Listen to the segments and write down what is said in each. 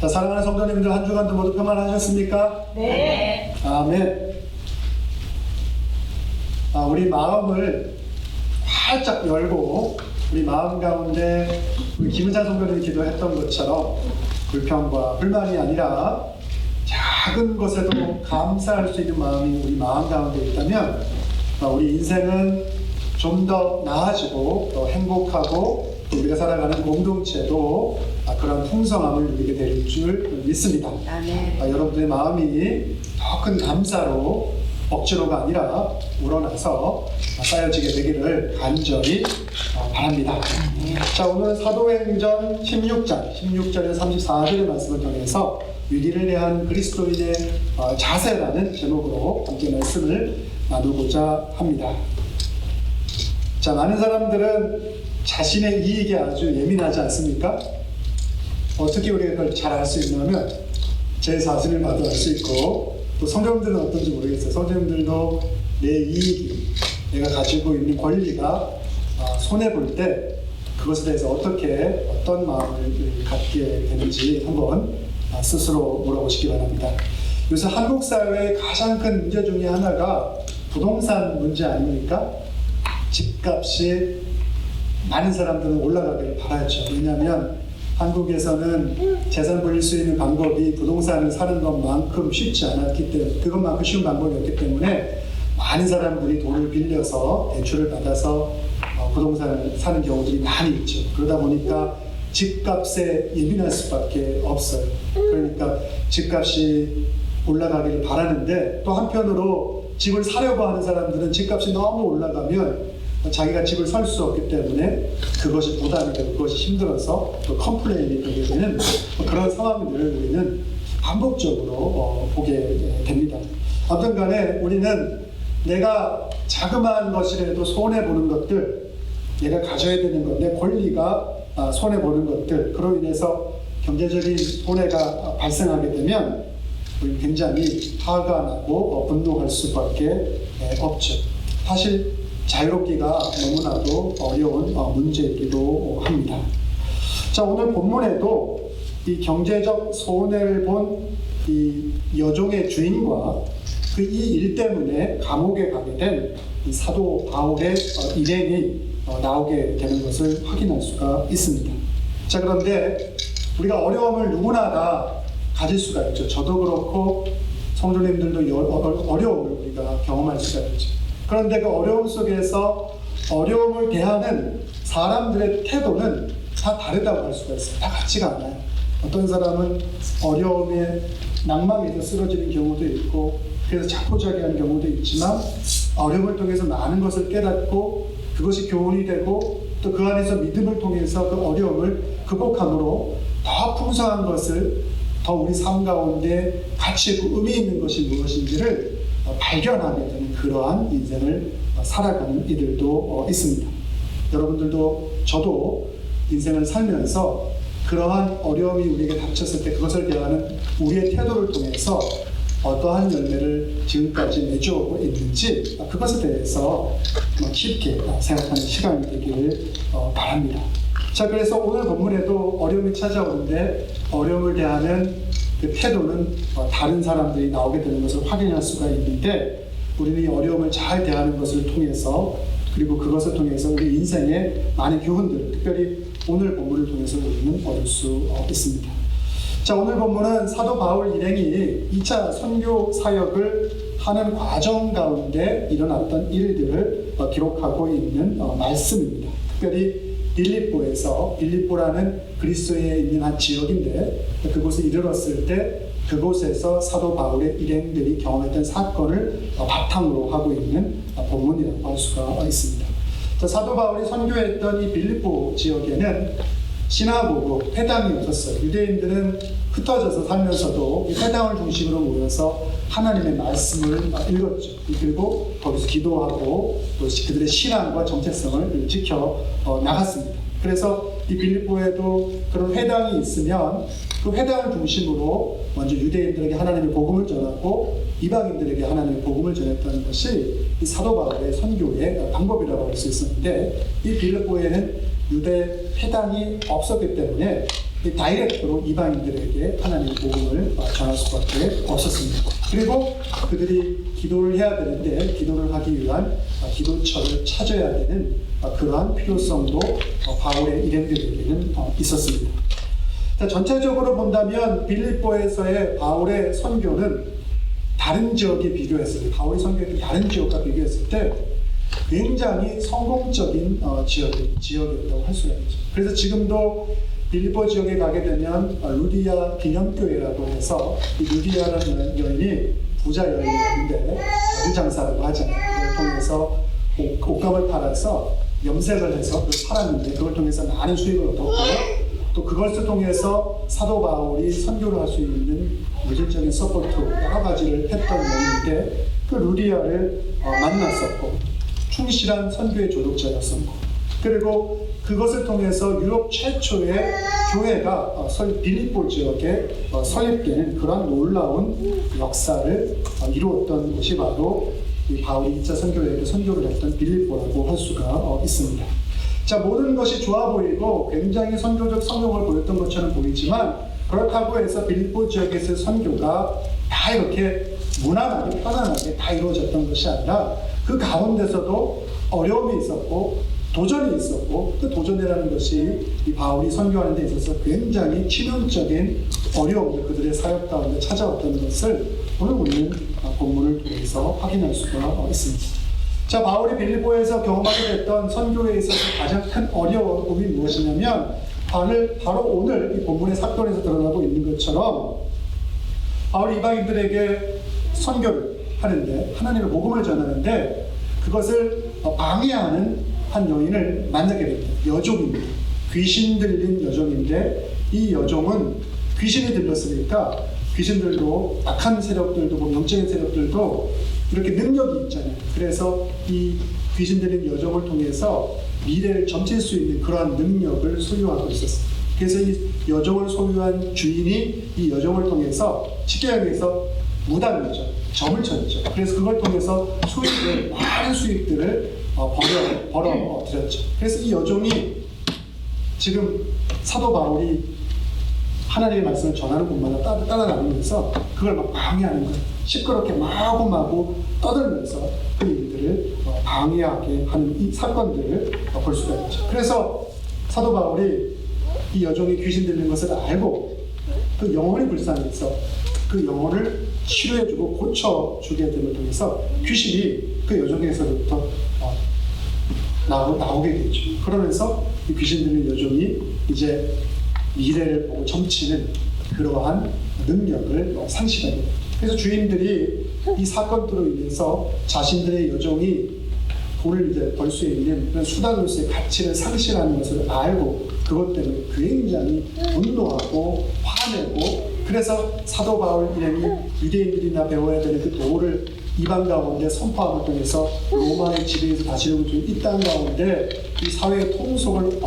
자, 사랑하는 성도님들, 한 주간도 모두 평안하셨습니까? 네. 아멘. 우리 마음을 활짝 열고 우리 마음 가운데 우리 김은찬 성도님이 기도했던 것처럼 불평과 불만이 아니라 작은 것에도 감사할 수 있는 마음이 우리 마음 가운데 있다면 우리 인생은 좀 더 나아지고 더 행복하고 또 우리가 살아가는 공동체도 그런 풍성함을 누리게 될 줄 믿습니다. 아멘. 여러분들의 마음이 더 큰 감사로 억지로가 아니라 우러나서 쌓여지게 되기를 간절히 바랍니다. 자, 오늘은 사도행전 16절에서 34절의 말씀을 통해서 위기를 대한 그리스도인의 자세라는 제목으로 함께 말씀을 나누고자 합니다. 자, 많은 사람들은 자신의 이익에 아주 예민하지 않습니까? 어떻게 우리가 그걸 잘 알 수 있냐면 제 자신을 봐도 알 수 있고, 또 성도님들은 어떤지 모르겠어요. 성도님들도 내 이익이, 내가 가지고 있는 권리가 손해볼 때 그것에 대해서 어떤 마음을 갖게 되는지 한번 스스로 물어보시기 바랍니다. 요새 한국 사회의 가장 큰 문제 중에 하나가 부동산 문제 아닙니까? 집값이 많은 사람들은 올라가길 바라죠. 왜냐하면 한국에서는 재산 불릴 수 있는 방법이 부동산을 사는 것만큼 쉽지 않았기 때문에, 그것만큼 쉬운 방법이 없기 때문에 많은 사람들이 돈을 빌려서 대출을 받아서 부동산을 사는 경우들이 많이 있죠. 그러다 보니까 집값에 예민할 수밖에 없어요. 그러니까 집값이 올라가기를 바라는데, 또 한편으로 집을 사려고 하는 사람들은 집값이 너무 올라가면 자기가 집을 살 수 없기 때문에 그것이 부담이 되고 그것이 힘들어서 또 컴플레인이 되게 되는 그런 상황들을 우리는 반복적으로 보게 됩니다. 아무튼 간에 우리는 내가 자그마한 것이라도 손해보는 것들, 내가 가져야 되는 것, 내 권리가 손해보는 것들, 그로 인해서 경제적인 손해가 발생하게 되면 우리는 굉장히 화가 나고 분노할 수밖에 없죠. 사실 자유롭기가 너무나도 어려운 문제이기도 합니다. 자, 오늘 본문에도 이 경제적 손해를 본 이 여종의 주인과 그 이 일 때문에 감옥에 가게 된 이 사도 바울의 일행이 나오게 되는 것을 확인할 수가 있습니다. 자, 그런데 우리가 어려움을 누구나 다 가질 수가 있죠. 저도 그렇고 성도님들도 어려움을 우리가 경험할 수가 있죠. 그런데 그 어려움 속에서 어려움을 대하는 사람들의 태도는 다 다르다고 할 수가 있어요. 다 같지가 않아요. 어떤 사람은 어려움에 낭망에서 쓰러지는 경우도 있고, 그래서 자포자기하는 경우도 있지만, 어려움을 통해서 많은 것을 깨닫고 그것이 교훈이 되고, 또 그 안에서 믿음을 통해서 그 어려움을 극복함으로 더 풍성한 것을, 더 우리 삶 가운데 가치 있고 의미 있는 것이 무엇인지를 발견하게 되는 그러한 인생을 살아가는 이들도 있습니다. 여러분들도 저도 인생을 살면서 그러한 어려움이 우리에게 닥쳤을 때 그것을 대하는 우리의 태도를 통해서 어떠한 열매를 지금까지 맺어오고 있는지, 그것에 대해서 깊게 생각하는 시간이 되기를 바랍니다. 자, 그래서 오늘 본문에도 어려움이 찾아오는데 어려움을 대하는 그 태도는 다른 사람들이 나오게 되는 것을 확인할 수가 있는데, 우리는 이 어려움을 잘 대하는 것을 통해서, 그리고 그것을 통해서 우리 인생의 많은 교훈들을, 특별히 오늘 본문을 통해서 우리는 얻을 수 있습니다. 자, 오늘 본문은 사도 바울 일행이 2차 선교 사역을 하는 과정 가운데 일어났던 일들을 기록하고 있는 말씀입니다. 특별히 빌립보라는 그리스도에 있는 한 지역인데, 그곳에 이르렀을 때 그곳에서 사도 바울의 일행들이 경험했던 사건을 바탕으로 하고 있는 본문이라고 할 수가 있습니다. 자, 사도 바울이 선교했던 이 빌립보 지역에는 시나고그, 회당이 없었어요. 유대인들은 흩어져서 살면서도 이 회당을 중심으로 모여서 하나님의 말씀을 읽었죠. 그리고 거기서 기도하고 또 그들의 신앙과 정체성을 지켜 나갔습니다. 그래서 이 빌립보에도 그런 회당이 있으면 그 회당을 중심으로 먼저 유대인들에게 하나님의 복음을 전하고 이방인들에게 하나님의 복음을 전했다는 것이 이 사도 바울의 선교의 방법이라고 할 수 있었는데, 이 빌립보에는 유대 회당이 없었기 때문에 다이렉트로 이방인들에게 하나님의 복음을 전할 수밖에 없었습니다. 그리고 그들이 기도를 해야 되는데 기도를 하기 위한 기도처를 찾아야 되는 그러한 필요성도 바울의 일행들에게는 있었습니다. 자, 전체적으로 본다면 빌립보에서의 바울의 선교는 다른 지역에 비교했을 때, 바울의 선교의 다른 지역과 비교했을 때 굉장히 성공적인 지역이었다고 할 수가 있죠. 그래서 지금도 빌립보 지역에 가게 되면 루디아 기념교회라고 해서 이 루디아라는 여인이 부자 여인이었는데 유장사라고 하잖아요. 그걸 통해서 옷감을 팔아서 염색을 해서 팔았는데 그걸 통해서 많은 수익을 얻었고 또 그것을 통해서 사도 바울이 선교를 할 수 있는 물질적인 서포트 여러 가지를 했던 여인인데 그 루디아를 만났었고 충실한 선교의 조력자였었고 그리고 그것을 통해서 유럽 최초의 교회가 빌립보 지역에 설립되는 그런 놀라운 역사를 이루었던 곳이 바로 이 바울이 2차 선교회에 선교를 했던 빌립보라고 할 수가 있습니다. 자, 모든 것이 좋아 보이고 굉장히 선교적 성공을 보였던 것처럼 보이지만 그렇다고 해서 빌립보 지역에서의 선교가 다 이렇게 무난하게 편안하게 다 이루어졌던 것이 아니라 그 가운데서도 어려움이 있었고 도전이 있었고 그 도전이라는 것이 이 바울이 선교하는 데 있어서 굉장히 치명적인 어려움을 그들의 사역 가운데 찾아왔다는 것을 오늘 우리는 본문을 통해서 확인할 수가 있습니다. 자, 바울이 빌립보에서 경험하게 됐던 선교에 있어서 가장 큰 어려움이 무엇이냐면 바로 오늘 이 본문의 사건에서 드러나고 있는 것처럼 바울이 이방인들에게 선교를 하는데 하나님의 복음을 전하는데 그것을 방해하는 한 여인을 만나게 됩니다. 여종입니다. 귀신 들린 여종인데 이 여종은 귀신이 들렸으니까 귀신들도 악한 세력들도 영적인 세력들도 이렇게 능력이 있잖아요. 그래서 이 귀신 들린 여종을 통해서 미래를 점칠 수 있는 그러한 능력을 소유하고 있었어요. 그래서 이 여종을 소유한 주인이 이 여종을 통해서 쉽게 얘기해서 무당이죠. 점을 쳤죠. 그래서 그걸 통해서 많은 수익들을 벌어들였죠. 그래서 이 여종이 지금 사도 바울이 하나님의 말씀을 전하는 곳마다 따라다니면서 그걸 막 방해하는 거예요. 시끄럽게 마구마구 떠들면서 그 일들을 방해하게 하는 이 사건들을 볼 수가 있죠. 그래서 사도 바울이 이 여종이 귀신 들린 것을 알고 그 영혼이 불쌍해서 그 영혼을 치료해주고 고쳐주게 됨을 통해서 귀신이 그 여종에서부터 나오게 되죠. 그러면서 이 귀신 들린 여종이 이제 미래를 보고 점치는 그러한 능력을 상실하게 됩니다. 그래서 주인들이 이 사건으로 인해서 자신들의 여종이 돈을 이제 벌 수 있는 그런 수단으로서의 가치를 상실하는 것을 알고 그것 때문에 굉장히 분노하고 화내고 그래서 사도 바울 일행이 유대인들이나 배워야 되는 그 도를 이방 가운데 선포함을 통해서 로마의 지배에서 다스리고 있는 이 땅 가운데 이 사회의 통속을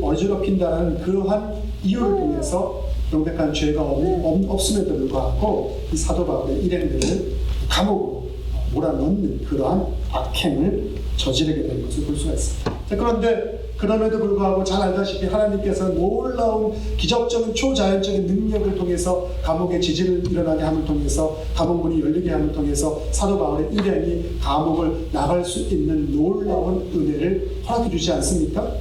어지럽힌다는 그러한 이유를 통해서 명백한 죄가 없음에도 불구하고 이 사도 바울의 일행들을 감옥으로 몰아넣는 그러한 악행을 저지르게 된 것을 볼 수가 있습니다. 그런데 그럼에도 불구하고 잘 알다시피 하나님께서 놀라운 기적적인 초자연적인 능력을 통해서 감옥의 지진을 일어나게 함을 통해서 감옥문이 열리게 함을 통해서 사도 바울의 일행이 감옥을 나갈 수 있는 놀라운 은혜를 허락해 주지 않습니까?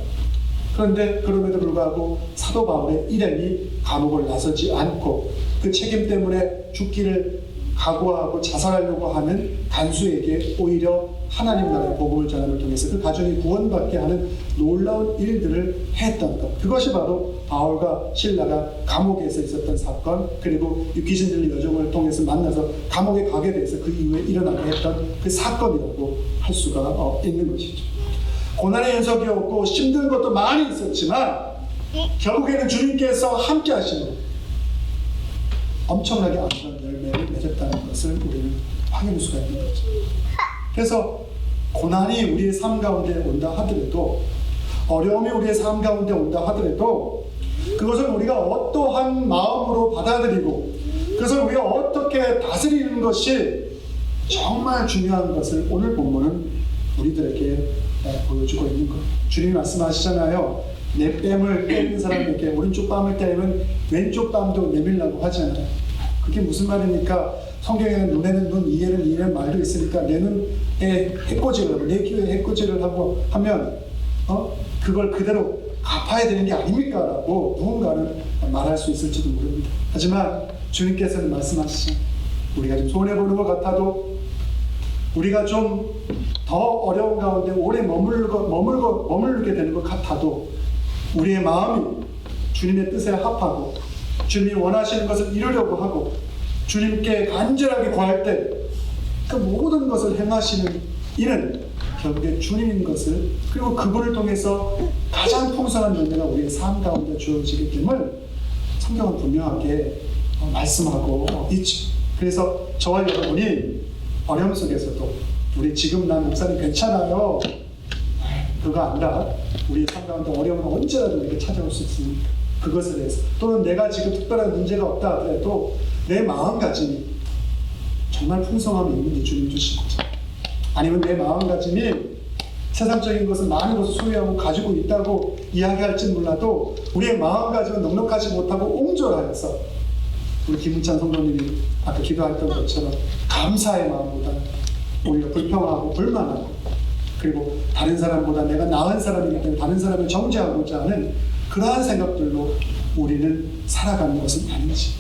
그런데 그럼에도 불구하고 사도 바울의 일행이 감옥을 나서지 않고 그 책임 때문에 죽기를 각오하고 자살하려고 하는 간수에게 오히려 하나님 나라의 복음을 전함을 통해서 그 가정이 구원받게 하는 놀라운 일들을 했던 것. 그것이 바로 바울과 실라가 감옥에서 있었던 사건, 그리고 이 귀신 들린 여종을 통해서 만나서 감옥에 가게 돼서 그 이후에 일어나게 했던 그 사건이라고 할 수가 있는 것이죠. 고난의 연속이 없고 힘든 것도 많이 있었지만 결국에는 주님께서 함께 하시는 엄청나게 아름다운 열매를 맺었다는 것을 우리는 확인할 수가 있는 거죠. 그래서 고난이 우리의 삶 가운데 온다 하더라도 어려움이 우리의 삶 가운데 온다 하더라도 그것을 우리가 어떠한 마음으로 받아들이고 그것을 우리가 어떻게 다스리는 것이 정말 중요한 것을 오늘 본문은 우리들에게 보여주고 있는 것. 주님이 말씀하시잖아요. 내 뺨을 때리는 사람에게 오른쪽 뺨을 때리면 왼쪽 뺨도 내밀라고 하잖아요. 그게 무슨 말입니까? 성경에는 눈에는 눈, 이에는 이라는 말도 있으니까 내 눈에 해코지를 하고 내 귀에 해코지를 하고 하면 그걸 그대로 갚아야 되는 게 아닙니까? 라고 누군가는 말할 수 있을지도 모릅니다. 하지만 주님께서는 말씀하시죠. 우리가 좀 손해보는 것 같아도 우리가 좀 더 어려운 가운데 오래 머물게 되는 것 같아도 우리의 마음이 주님의 뜻에 합하고 주님이 원하시는 것을 이루려고 하고 주님께 간절하게 구할 때 그 모든 것을 행하시는 이는 결국에 주님인 것을 그리고 그분을 통해서 가장 풍성한 열매가 우리의 삶 가운데 주어지기 때문에 성경은 분명하게 말씀하고 있죠. 그래서 저와 여러분이 어려움 속에서도 우리 지금 난 목사님 괜찮아요 그거 아니라 우리의 삶 가운데 어려움은 언제라도 우리에게 찾아올 수 있습니다. 그것에 대해서 또는 내가 지금 특별한 문제가 없다 하더라도 내 마음가짐이 정말 풍성함이 있는지 주님 주신 거죠. 아니면 내 마음가짐이 세상적인 것을 많은 것을 소유하고 가지고 있다고 이야기할지 몰라도 우리의 마음가짐은 넉넉하지 못하고 옹졸하여서 우리 김은찬 성도님이 아까 기도했던 것처럼 감사의 마음보다 오히려 불평하고 불만하고 그리고 다른 사람보다 내가 나은 사람이기 때문에 다른 사람을 정죄하고자 하는 그러한 생각들로 우리는 살아가는 것은 아닌지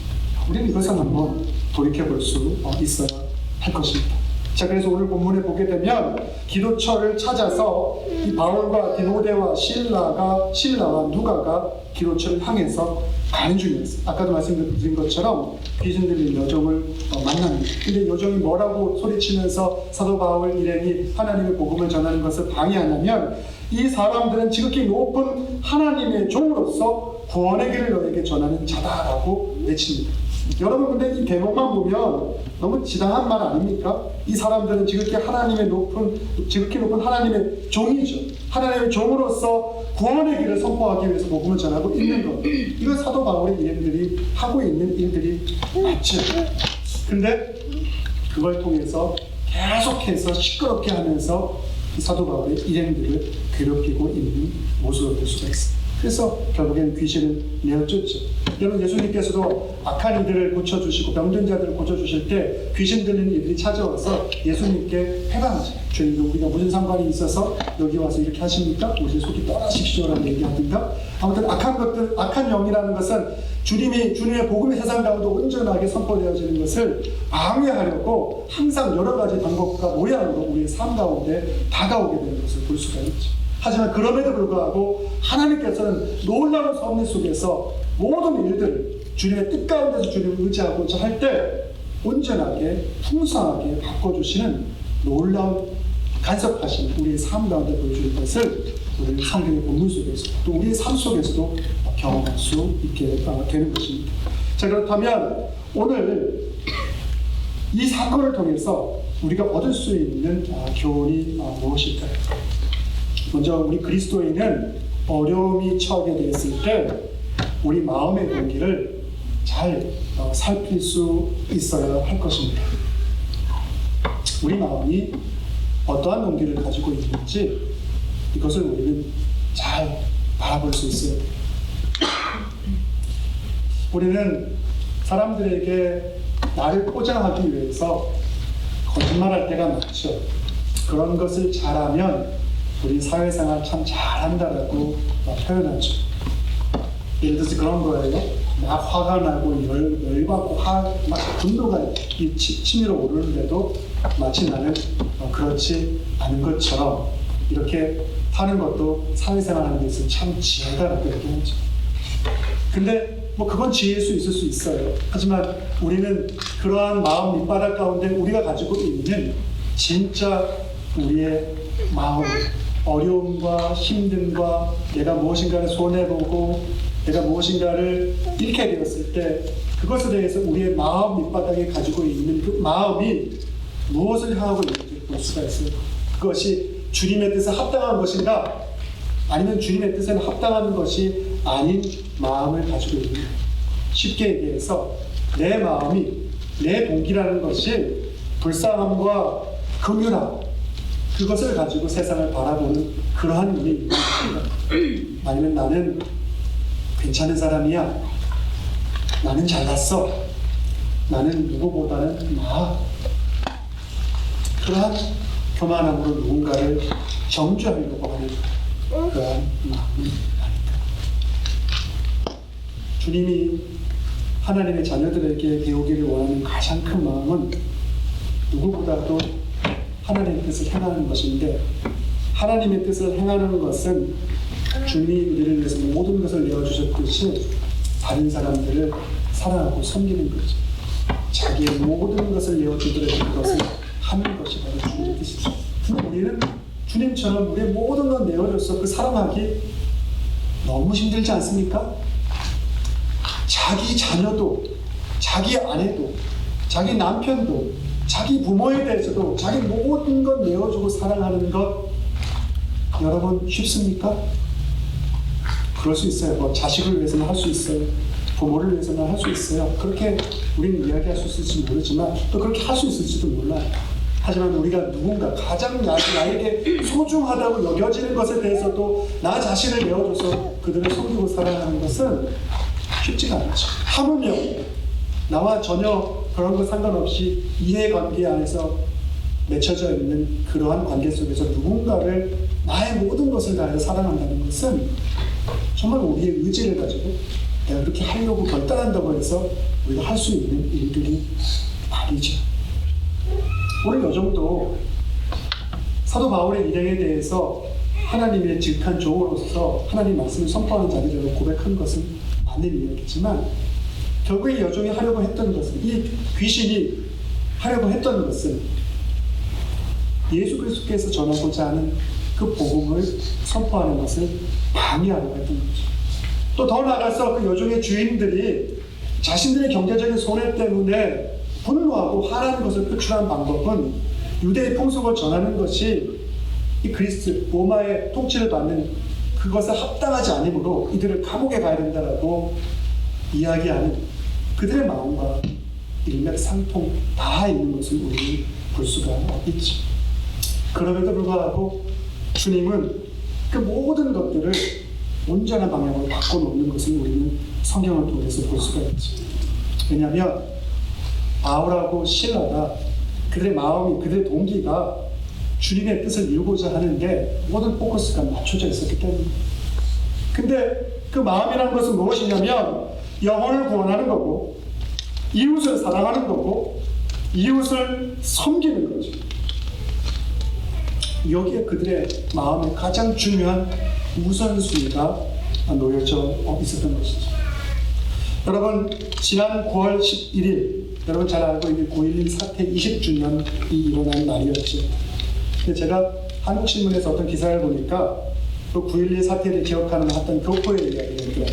우리는 이것을 한번 돌이켜볼 수 있어야 할 것입니다. 자, 그래서 오늘 본문에 보게 되면 기도처를 찾아서 이 바울과 디모데와 실라와 누가가 기도처를 향해서 가는 중이었어요. 아까도 말씀드린 것처럼 귀신 들린 여종을 만납니다. 근데 여종이 뭐라고 소리치면서 사도 바울 일행이 하나님의 복음을 전하는 것을 방해하냐면 이 사람들은 지극히 높은 하나님의 종으로서 구원의 길을 너에게 전하는 자다라고 외칩니다. 여러분 근데 이 대목만 보면 너무 지당한 말 아닙니까? 이 사람들은 지극히 높은 하나님의 종이죠. 하나님의 종으로서 구원의 길을 선포하기 위해서 복음을 전하고 있는 것. 이건 사도 바울의 일행들이 하고 있는 일들이 맞죠. 근데 그걸 통해서 계속해서 시끄럽게 하면서 이 사도 바울의 일행들을 괴롭히고 있는 모습을 볼 수가 있습니다. 그래서 결국에는 귀신을 내어쫓죠. 여러분 예수님께서도 악한 이들을 고쳐주시고 병든 자들을 고쳐주실 때 귀신 들리는 이들이 찾아와서 예수님께 해방하죠. 주님도 우리가 무슨 상관이 있어서 여기 와서 이렇게 하십니까? 우리 속이 떠나십시오라고 얘기하든가. 아무튼 악한 영이라는 것은 주님의 복음이 세상 가운데 온전하게 선포되어지는 것을 방해하려고 항상 여러 가지 방법과 모양으로 우리의 삶 가운데 다가오게 되는 것을 볼 수가 있죠. 하지만 그럼에도 불구하고 하나님께서는 놀라운 섭리 속에서 모든 일들을 주님의 뜻 가운데서 주님을 의지하고자 할 때 온전하게 풍성하게 바꿔주시는 놀라운 간섭하시는 우리의 삶 가운데 보여주는 것을 우리는 성경의 본문 속에서 또 우리의 삶 속에서도 경험할 수 있게 되는 것입니다. 자, 그렇다면 오늘 이 사건을 통해서 우리가 얻을 수 있는 교훈이 무엇일까요? 먼저 우리 그리스도인은 어려움이 처하게 되었을 때 우리 마음의 동기를 잘 살필 수 있어야 할 것입니다. 우리 마음이 어떠한 동기를 가지고 있는지 이것을 우리는 잘 바라볼 수 있어요. 우리는 사람들에게 나를 포장하기 위해서 거짓말할 때가 많죠. 그런 것을 잘하면 우리 사회생활 참 잘한다라고 표현하죠. 예를 들어서 그런 거예요. 막 화가 나고 열받고 막 분노가 치밀어 오르는데도 마치 나는 그렇지 않은 것처럼 이렇게 하는 것도 사회생활하는 데 있어서 참 지혜다라고 얘기하죠. 근데 그건 지혜일 수 있을 수 있어요. 하지만 우리는 그러한 마음 밑바닥 가운데 우리가 가지고 있는 진짜 우리의 마음, 어려움과 힘듦과 내가 무엇인가를 손해보고 내가 무엇인가를 잃게 되었을 때 그것에 대해서 우리의 마음 밑바닥에 가지고 있는 그 마음이 무엇을 향하고 있는지 볼 수가 있어요. 그것이 주님의 뜻에 합당한 것인가 아니면 주님의 뜻에는 합당한 것이 아닌 마음을 가지고 있는 거예요. 쉽게 얘기해서 내 마음이 내 동기라는 것이 불쌍함과 긍휼함 그것을 가지고 세상을 바라보는 그러한 눈이 있는 것입니다. 아니면 나는 괜찮은 사람이야, 나는 잘났어, 나는 누구보다는 나아, 그러한 교만함으로 누군가를 정죄하려고 하는 그러한 마음이 아닐까. 주님이 하나님의 자녀들에게 배우기를 원하는 가장 큰 마음은 누구보다도 하나님의 뜻을 행하는 것인데, 하나님의 뜻을 행하는 것은 주님이 우리를 위해서 모든 것을 내어주셨듯이 다른 사람들을 사랑하고 섬기는 거죠. 자기의 모든 것을 내어주더라도 그것을 하는 것이 바로 주님의 뜻이죠. 근데 우리는 주님처럼 우리의 모든 것 내어줘서 그 사랑하기 너무 힘들지 않습니까? 자기 자녀도, 자기 아내도, 자기 남편도, 자기 부모에 대해서도 자기 모든 것 내어주고 사랑하는 것, 여러분 쉽습니까? 그럴 수 있어요. 뭐 자식을 위해서는 할 수 있어요. 부모를 위해서는 할 수 있어요. 그렇게 우리는 이야기할 수 있을지 모르지만 또 그렇게 할 수 있을지도 몰라요. 하지만 우리가 누군가 가장 나에게 소중하다고 여겨지는 것에 대해서도 나 자신을 내어줘서 그들을 섬기고 사랑하는 것은 쉽지가 않죠. 하물며 나와 전혀 그런 거 상관없이 이해관계 안에서 맺혀져 있는 그러한 관계 속에서 누군가를 나의 모든 것을 다해서 사랑한다는 것은 정말 우리의 의지를 가지고 내가 그렇게 하려고 결단한다고 해서 우리가 할 수 있는 일들이 아니죠. 오늘 요정도 사도 바울의 일행에 대해서 하나님의 직한 종으로서 하나님 말씀을 선포하는 자리로 고백한 것은 맞는 이야기지만, 결국 이 여종이 하려고 했던 것은, 이 귀신이 하려고 했던 것은 예수 그리스도께서 전하고자 하는 그 복음을 선포하는 것을 방해하려고 했던 거죠. 또 더 나아가서 그 여종의 주인들이 자신들의 경제적인 손해 때문에 분노하고 화나는 것을 표출한 방법은 유대의 풍속을 전하는 것이 이 그리스 로마의 통치를 받는 그것에 합당하지 않으므로 이들을 감옥에 가야 된다라고 이야기하는 그들의 마음과 일맥상통 다 있는 것을 우리는 볼 수가 있죠. 그럼에도 불구하고 주님은 그 모든 것들을 온전한 방향으로 바꿔놓는 것을 우리는 성경을 통해서 볼 수가 있죠. 왜냐하면 바울하고 실라가 그들의 마음이, 그들의 동기가 주님의 뜻을 이루고자 하는데 모든 포커스가 맞춰져 있었기 때문입니다. 근데 그 마음이라는 것은 무엇이냐면 영혼을 구원하는 거고, 이웃을 사랑하는 거고, 이웃을 섬기는 거죠. 여기에 그들의 마음에 가장 중요한 우선순위가 놓여져 있었던 것이죠. 여러분, 지난 9월 11일, 여러분 잘 알고 있는 9.11 사태 20주년이 일어난 날이었죠. 근데 제가 한국신문에서 어떤 기사를 보니까 그 9.11 사태를 기억하는 어떤 교포의 이야기가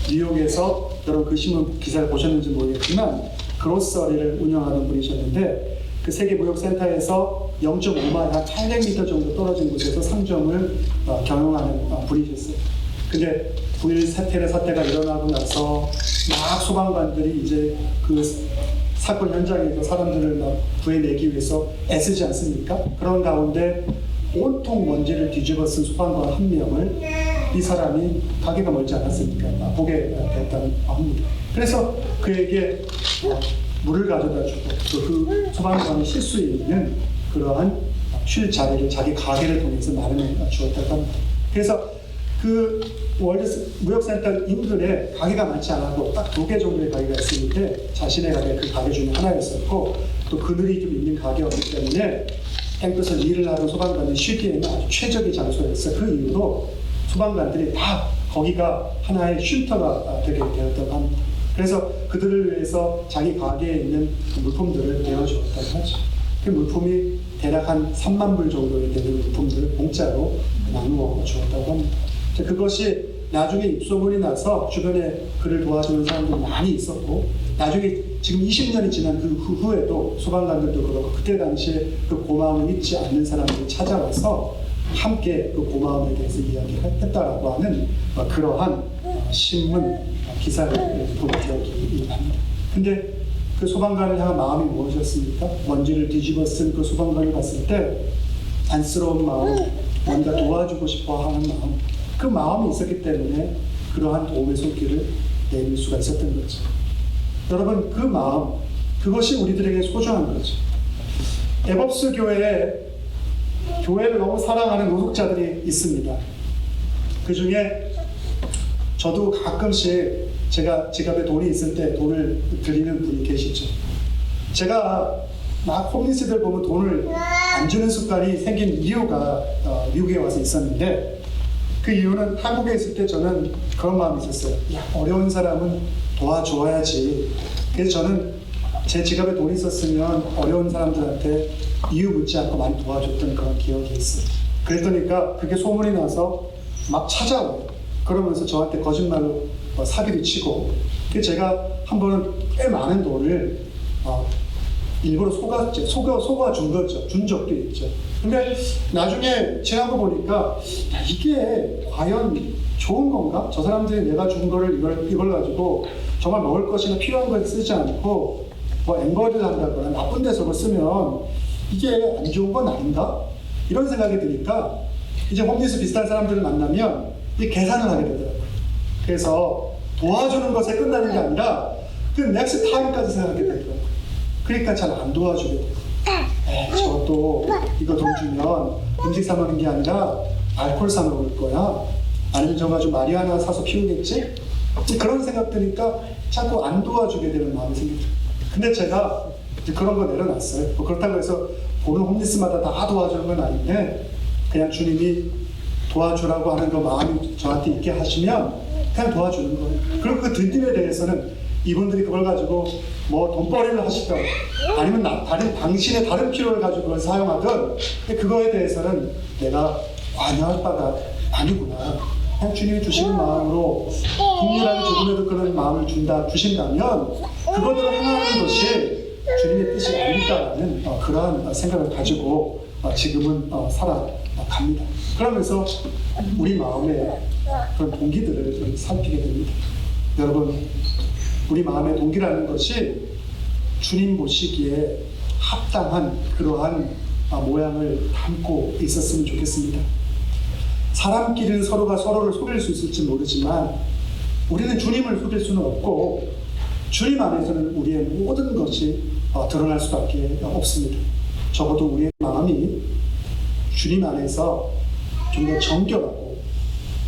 뉴욕에서, 여러분 그 신문 기사를 보셨는지 모르겠지만 그로서리를 운영하는 분이셨는데, 그 세계무역센터에서 0.5마일, 한 800m 정도 떨어진 곳에서 상점을 경영하는 분이셨어요. 근데 9.11 사태가 일어나고 나서 막 소방관들이 이제 그 사건 현장에서 사람들을 막 구해내기 위해서 애쓰지 않습니까? 그런 가운데 온통 먼지를 뒤집어 쓴 소방관 한 명을 이 사람이 가게가 멀지 않았으니까 보게 됐다고 합니다. 그래서 그에게 물을 가져다 주고 또 그 소방관이 쉴 수 있는 그러한 쉴 자리를 자기 가게를 통해서 마련해 주었다고 합니다. 그래서 그 월드 무역센터 인근에 가게가 많지 않았고 딱 2개 정도의 가게가 있었는데 자신의 가게 그 가게 중에 하나였었고, 또 그늘이 좀 있는 가게였기 때문에 땡볕에서 일을 하는 소방관들이 쉬기에는 아주 최적의 장소였어요. 그 이후로 소방관들이 다 거기가 하나의 쉼터가 되게 되었다고 합니다. 그래서 그들을 위해서 자기 가게에 있는 그 물품들을 내어주었다고 하죠. 그 물품이 대략 한 3만 불 정도 되는 물품들을 공짜로 나누어 주었다고 합니다. 그것이 나중에 입소문이 나서 주변에 그를 도와주는 사람들이 많이 있었고, 나중에 지금 20년이 지난 그 후에도 소방관들도 그렇고 그때 당시에 그 고마움을 잊지 않는 사람들이 찾아와서 함께 그 고마움에 대해서 이야기했다라고 하는 그러한 신문 기사를 본 기억이 납니다. 근데 그 소방관을 향한 마음이 무엇이었습니까? 먼지를 뒤집어 쓴 그 소방관을 봤을 때 안쓰러운 마음, 뭔가 도와주고 싶어 하는 마음, 그 마음이 있었기 때문에 그러한 도움의 손길을 내밀 수가 있었던 거죠. 여러분, 그 마음, 그것이 우리들에게 소중한 거죠. 에법스 교회에 교회를 너무 사랑하는 노숙자들이 있습니다. 그 중에 저도 가끔씩 제가 지갑에 돈이 있을 때 돈을 드리는 분이 계시죠. 제가 막 홈리스들 보면 돈을 안 주는 습관이 생긴 이유가 미국에 와서 있었는데, 그 이유는 한국에 있을 때 저는 그런 마음이 있었어요. 야, 어려운 사람은 도와줘야지. 그래서 저는 제 지갑에 돈이 있었으면 어려운 사람들한테 이유 묻지 않고 많이 도와줬던 그런 기억이 있어요. 그랬더니까 그게 소문이 나서 막 찾아와요. 그러면서 저한테 거짓말로 사기를 치고, 그래서 제가 한 번은 꽤 많은 돈을 일부러 속아 준 거죠. 준 적도 있죠. 근데 나중에 지난 거 보니까, 야, 이게 과연 좋은 건가? 저 사람들이 내가 준 거를 이걸 가지고 정말 먹을 것이나 필요한 걸 쓰지 않고 뭐 엠버리를 한다거나 나쁜 데서 쓰면 이게 안 좋은 건 아닌가? 이런 생각이 드니까 이제 홈리스 비슷한 사람들을 만나면 이 계산을 하게 되더라고요. 그래서 도와주는 것에 끝나는 게 아니라 그 넥스트 타임까지 생각하게 되더라고요. 그러니까 잘 안 도와주게 돼요. 저도 이거 돈 주면 음식 사 먹는 게 아니라 알코올 사 먹을 거야. 아니면 저 가지고 마리아나 사서 피우겠지? 그런 생각 드니까 자꾸 안 도와주게 되는 마음이 생기죠. 근데 제가 그런 거 내려놨어요. 뭐 그렇다고 해서 보는 홈리스마다 다 도와주는 건 아닌데, 그냥 주님이 도와주라고 하는 그 마음이 저한테 있게 하시면 그냥 도와주는 거예요. 그리고 그 뒷일에 대해서는 이분들이 그걸 가지고 뭐 돈벌이를 하시든 아니면 당신의 다른 필요를 가지고 그걸 사용하든, 그거에 대해서는 내가 관여할 바가 아니구나. 그냥 주님이 주시는 마음으로 국률하게 조금이라도 그런 마음을 주신다면 그것으로 행하는 것이 주님의 뜻이 아닐까라는 그러한 생각을 가지고 지금은 살아갑니다. 그러면서 우리 마음의 그런 동기들을 살피게 됩니다. 여러분, 우리 마음의 동기라는 것이 주님 보시기에 합당한 그러한 모양을 담고 있었으면 좋겠습니다. 사람끼리는 서로가 서로를 속일 수 있을지 모르지만 우리는 주님을 속일 수는 없고, 주님 안에서는 우리의 모든 것이 드러날 수밖에 없습니다. 적어도 우리의 마음이 주님 안에서 좀 더 정결하고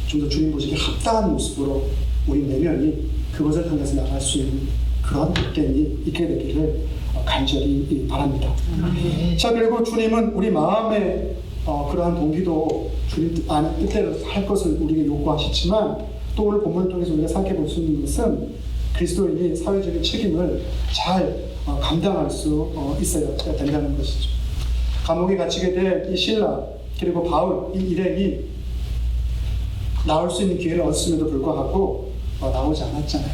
좀 더 주님 보시기에 합당한 모습으로 우리 내면이 그것을 향해서 나갈 수 있는 그런 느낌이 있게 되기를 간절히 바랍니다. 자, 그리고 주님은 우리 마음의 그러한 동기도 주님 안의 뜻대로 할 것을 우리에게 요구하시지만, 또 오늘 본문을 통해서 우리가 생각해 수 있는 것은 그리스도인이 사회적인 책임을 잘 감당할 수 있어야 된다는 것이죠. 감옥에 갇히게 될 이 신라 그리고 바울, 이 일행이 나올 수 있는 기회를 얻었음에도 불구하고 나오지 않았잖아요.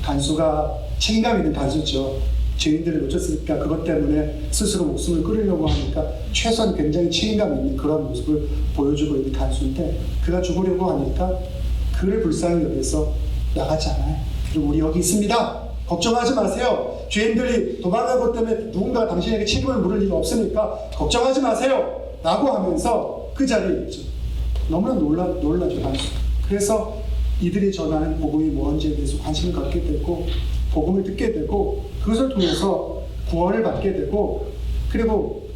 간수가 책임감 있는 간수죠. 죄인들을 놓쳤으니까 그것 때문에 스스로 목숨을 끊으려고 하니까 최소한 굉장히 책임감 있는 그런 모습을 보여주고 있는 간수인데, 그가 죽으려고 하니까 그를 불쌍히 여겨서 나가지 않아요. 그리고 우리 여기 있습니다. 걱정하지 마세요. 죄인들이 도망간 것 때문에 누군가 당신에게 책임을 물을 리가 없으니까 걱정하지 마세요. 라고 하면서 그 자리에 있죠. 너무나 놀라죠, 간수. 그래서 이들이 전하는 복음이 뭔지에 대해서 관심을 갖게 되고 복음을 듣게 되고 그것을 통해서 구원을 받게 되고, 그리고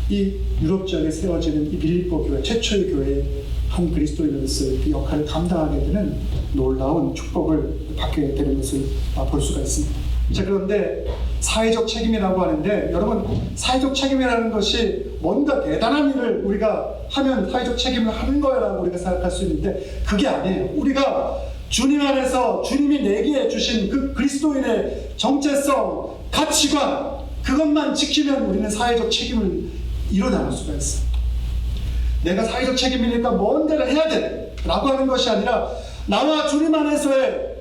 이 유럽 지역에 세워지는 이 빌립보 교회, 최초의 교회의 한 그리스도인으로서의 그 역할을 감당하게 되는 놀라운 축복을 받게 되는 것을 볼 수가 있습니다. 자, 그런데 사회적 책임이라고 하는데, 여러분, 사회적 책임이라는 것이 뭔가 대단한 일을 우리가 하면 사회적 책임을 하는 거라고 우리가 생각할 수 있는데, 그게 아니에요. 우리가 주님 안에서 주님이 내게 주신 그 그리스도인의 정체성, 가치관, 그것만 지키면 우리는 사회적 책임을 이뤄나갈 수가 있어요. 내가 사회적 책임이니까 뭔가를 해야 돼 라고 하는 것이 아니라, 나와 주님 안에서의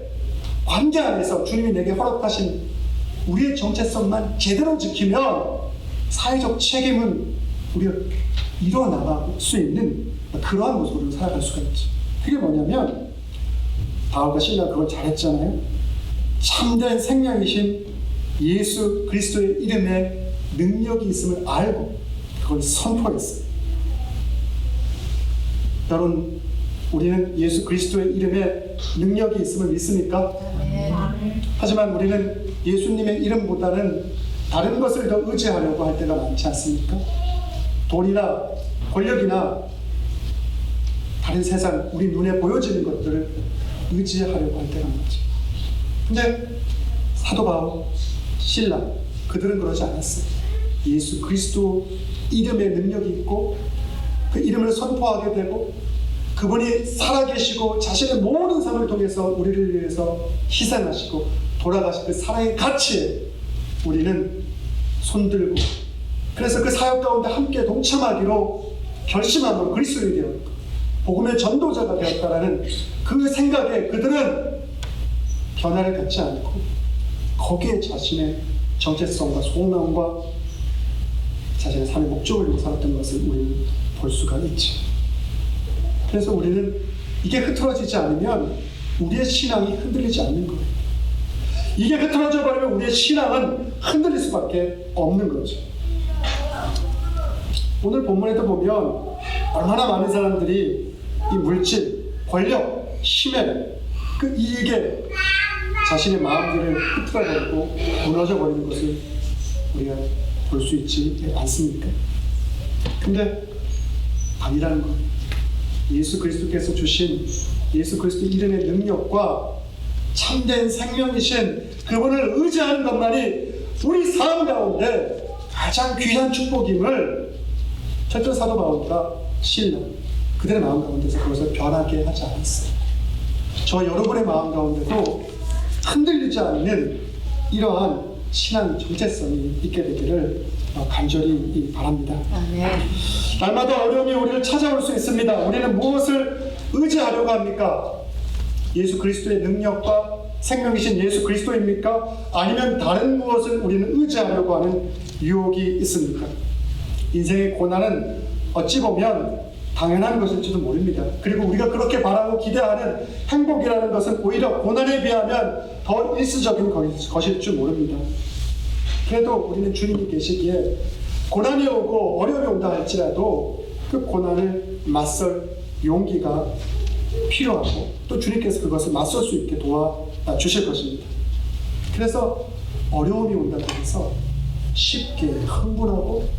관계 안에서 주님이 내게 허락하신 우리의 정체성만 제대로 지키면 사회적 책임은 우리가 이뤄나갈 수 있는 그러한 모습으로 살아갈 수가 있죠. 그게 뭐냐면, 바울과 실라가 그걸 잘했잖아요. 참된 생명이신 예수 그리스도의 이름에 능력이 있음을 알고 그걸 선포했어요. 여러분, 우리는 예수 그리스도의 이름에 능력이 있음을 믿습니까? 하지만 우리는 예수님의 이름보다는 다른 것을 더 의지하려고 할 때가 많지 않습니까? 돈이나 권력이나 다른 세상, 우리 눈에 보여지는 것들을 의지하려고 할 때가 많죠. 근데 사도 바울, 신라, 그들은 그러지 않았어요. 예수 그리스도 이름에 능력이 있고 그 이름을 선포하게 되고 그분이 살아계시고 자신의 모든 삶을 통해서 우리를 위해서 희생하시고 돌아가신 그 사랑의 가치에 우리는 손들고, 그래서 그 사역 가운데 함께 동참하기로 결심함으로 그리스도인이 되었고 복음의 전도자가 되었다라는 그 생각에 그들은 변화를 갖지 않고 거기에 자신의 정체성과 소망과 자신의 삶의 목적을 두고 살았던 것을 우리는 볼 수가 있죠. 그래서 우리는 이게 흐트러지지 않으면 우리의 신앙이 흔들리지 않는 거예요. 이게 흐트러져 버리면 우리의 신앙은 흔들릴 수밖에 없는 거죠. 오늘 본문에도 보면 얼마나 많은 사람들이 이 물질, 권력, 힘에 그 이익에 자신의 마음들을 흐트러버리고 무너져버리는 것을 우리가 볼 수 있지 않습니까? 근데 아니라는 거예요. 예수 그리스도께서 주신 예수 그리스도 이름의 능력과 참된 생명이신 그분을 의지하는 것만이 우리 삶 가운데 가장 귀한 축복임을 철저 사도 바울과 신라 그들의 마음 가운데서 그것을 변하게 하지 않았어요. 저 여러분의 마음 가운데도 흔들리지 않는 이러한 신앙 정체성이 있게 되기를 간절히 바랍니다. 날마다 어려움이 우리를 찾아올 수 있습니다. 우리는 무엇을 의지하려고 합니까? 예수 그리스도의 능력과 생명이신 예수 그리스도입니까? 아니면 다른 무엇을 우리는 의지하려고 하는 유혹이 있습니까? 인생의 고난은 어찌 보면 당연한 것일지도 모릅니다. 그리고 우리가 그렇게 바라고 기대하는 행복이라는 것은 오히려 고난에 비하면 더 일시적인 것일 줄 모릅니다. 그래도 우리는 주님이 계시기에 고난이 오고 어려움이 온다 할지라도 그 고난을 맞설 용기가 필요하고 또 주님께서 그것을 맞설 수 있게 도와주실 것입니다. 그래서 어려움이 온다고 해서 쉽게 흥분하고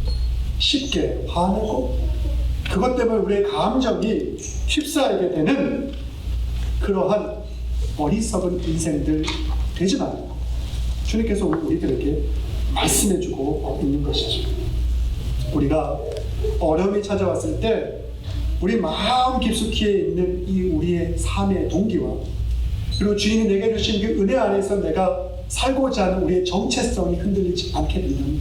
쉽게 화내고 그것 때문에 우리의 감정이 휩싸이게 되는 그러한 어리석은 인생들 되지 말고 주님께서 우리들에게 말씀해주고 있는 것이죠. 우리가 어려움이 찾아왔을 때 우리 마음 깊숙이에 있는 이 우리의 삶의 동기와 그리고 주님이 내게 주신 그 은혜 안에서 내가 살고자 하는 우리의 정체성이 흔들리지 않게 된다는 거예요.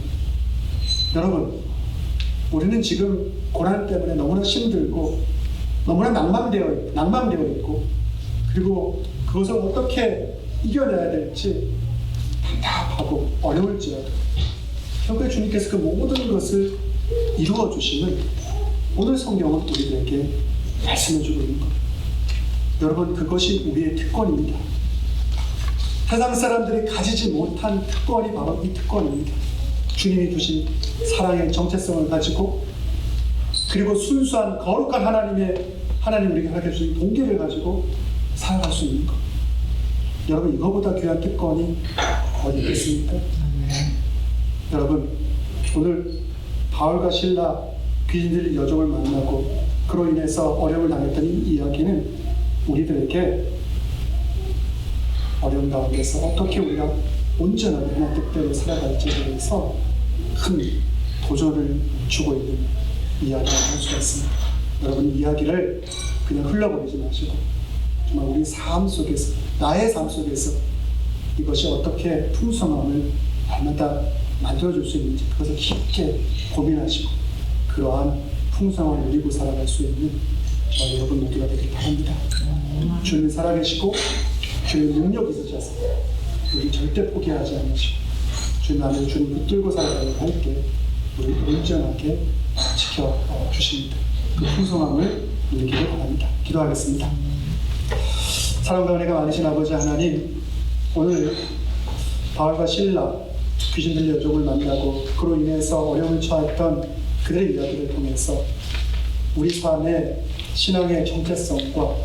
여러분, 우리는 지금 고난 때문에 너무나 힘들고 너무나 낭만되어 있고 그리고 그것을 어떻게 이겨내야 될지 답답하고 어려울지라도 결국에 주님께서 그 모든 것을 이루어 주시는 오늘 성경은 우리들에게 말씀해주고 있는 겁니다. 여러분, 그것이 우리의 특권입니다. 세상 사람들이 가지지 못한 특권이 바로 이 특권입니다. 주님이 주신 사랑의 정체성을 가지고 그리고 순수한 거룩한 하나님 우리에게 허락해 주신 동기를 가지고 살아갈 수 있는 것. 여러분, 이거보다 귀한 특권이 어디 있겠습니까? 여러분, 오늘 바울과 신라 귀신들의 여종을 만나고 그로 인해서 어려움을 당했던 이 이야기는 우리들에게 어려운 가운데서 어떻게 우리가 온전하게 그냥 뜻대로 살아갈지에 대해서 큰 도전을 주고 있는 이야기를 할 수가 있습니다. 여러분, 이 이야기를 그냥 흘러버리지 마시고 정말 우리 삶 속에서, 나의 삶 속에서 이것이 어떻게 풍성함을 날마다 만들어줄 수 있는지 그것을 깊게 고민하시고 그러한 풍성함을 누리고 살아갈 수 있는 여러분 모두가 되길 바랍니다. 주님 살아계시고 주님 능력이 있으셔서 우리 절대 포기하지 않으시고 주님 안에 주님 붙들고 살아가려고 할 때 우리 온전하게 지켜주십니다. 그 풍성함을 누리기를 바랍니다. 기도하겠습니다. 사랑과 은혜가 많으신 아버지 하나님, 오늘 바울과 신라 귀신 들린 여종을 만나고 그로 인해서 어려움을 처했던 그들의 이야기를 통해서 우리 삶에 신앙의 정체성과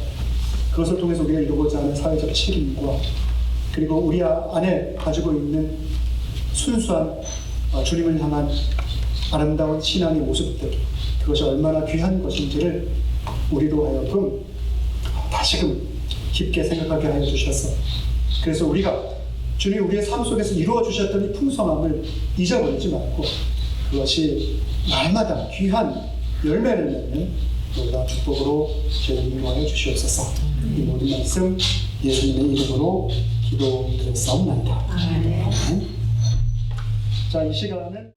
그것을 통해서 우리가 이루고자 하는 사회적 책임과 그리고 우리 안에 가지고 있는 순수한 주님을 향한 아름다운 신앙의 모습들, 그것이 얼마나 귀한 것인지를 우리로 하여금 다시금 깊게 생각하게 하여 주셔서, 그래서 우리가 주님이 우리의 삶 속에서 이루어 주셨던 이 풍성함을 잊어버리지 말고 그것이 날마다 귀한 열매를 맺는 놀라운 축복으로 저희를 인도하여 주시옵소서. 이 모든 말씀 예수님의 이름으로 기도드렸사옵나이다. 자, 이 시간은